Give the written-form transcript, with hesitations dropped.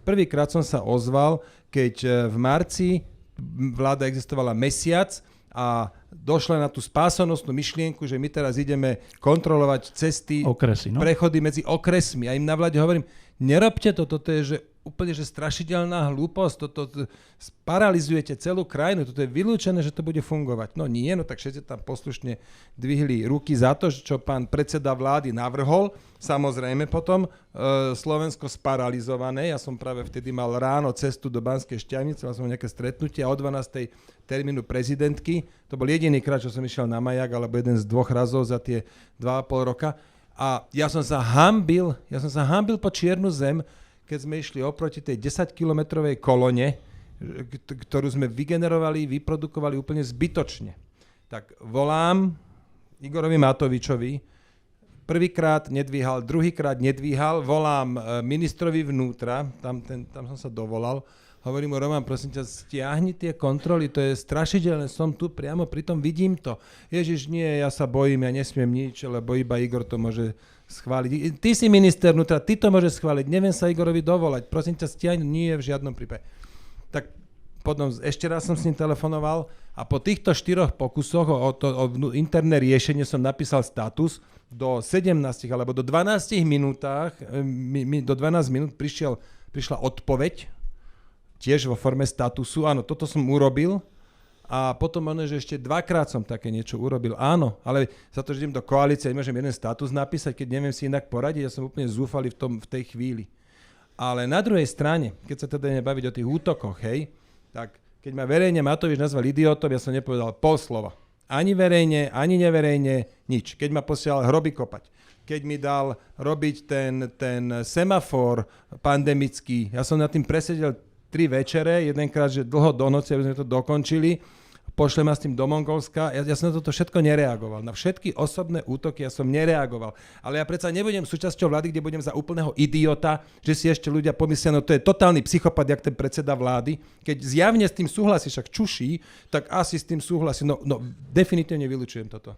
prvýkrát som sa ozval, keď v marci vláda existovala mesiac a došla na tú spásonosnú myšlienku, že my teraz ideme kontrolovať cesty, okresy, prechody medzi okresmi. A im na vláde hovorím, nerobte to, toto je že úplne že strašidelná hlúposť, toto sparalizujete celú krajinu, toto je vylúčené, že to bude fungovať. No nie, no tak všetci tam poslušne dvihli ruky za to, čo pán predseda vlády navrhol. Samozrejme potom Slovensko sparalizované. Ja som práve vtedy mal ráno cestu do Banskej Štiavnice, mal som nejaké stretnutie a o 12. termínu prezidentky. To bol jediný krát, čo som išiel na Majak, alebo jeden z 2 razov za tie 2,5 roka. A ja som sa hanbil po čiernu zem, keď sme išli oproti tej 10-kilometrovej kolone, ktorú sme vygenerovali, vyprodukovali úplne zbytočne. Tak volám Igorovi Matovičovi, prvýkrát nedvíhal, druhýkrát nedvíhal, volám ministrovi vnútra, tam som sa dovolal, hovorím mu, Roman, prosím ťa, stiahni tie kontroly, to je strašidelné, som tu priamo, pritom vidím to. Ježiš, nie, ja sa bojím, ja nesmiem nič, lebo iba Igor to môže schváliť. Ty si minister vnútra, ty to môžeš schváliť, neviem sa Igorovi dovolať, prosím ťa, stiahni, nie v žiadnom prípade. Tak potom ešte raz som s ním telefonoval a po týchto 4 pokusoch o interné riešenie som napísal status, do 17 alebo do 12 minútach, do 12 minút prišla odpoveď, tiež vo forme statusu, áno, toto som urobil a potom že ešte 2-krát som také niečo urobil, áno, ale za to, že idem do koalície, nemôžem jeden status napísať, keď neviem si inak poradiť, ja som úplne zúfalý v tej chvíli. Ale na druhej strane, keď sa teda ideme baviť o tých útokoch, hej, tak keď ma verejne Matovič nazval idiotom, ja som nepovedal pol slova. Ani verejne, ani neverejne, nič. Keď ma posielal hroby kopať, keď mi dal robiť ten semafor pandemický, ja som nad tým presedel 3 večere, jedenkrát, že dlho do noci, aby sme to dokončili, pošle ma s tým do Mongolska, ja som na toto všetko nereagoval. Na všetky osobné útoky ja som nereagoval. Ale ja predsa nebudem súčasťou vlády, kde budem za úplného idiota, že si ešte ľudia pomyslia, no to je totálny psychopat, jak ten predseda vlády. Keď zjavne s tým súhlasí, však čuší, tak asi s tým súhlasí. No definitívne vylučujem toto.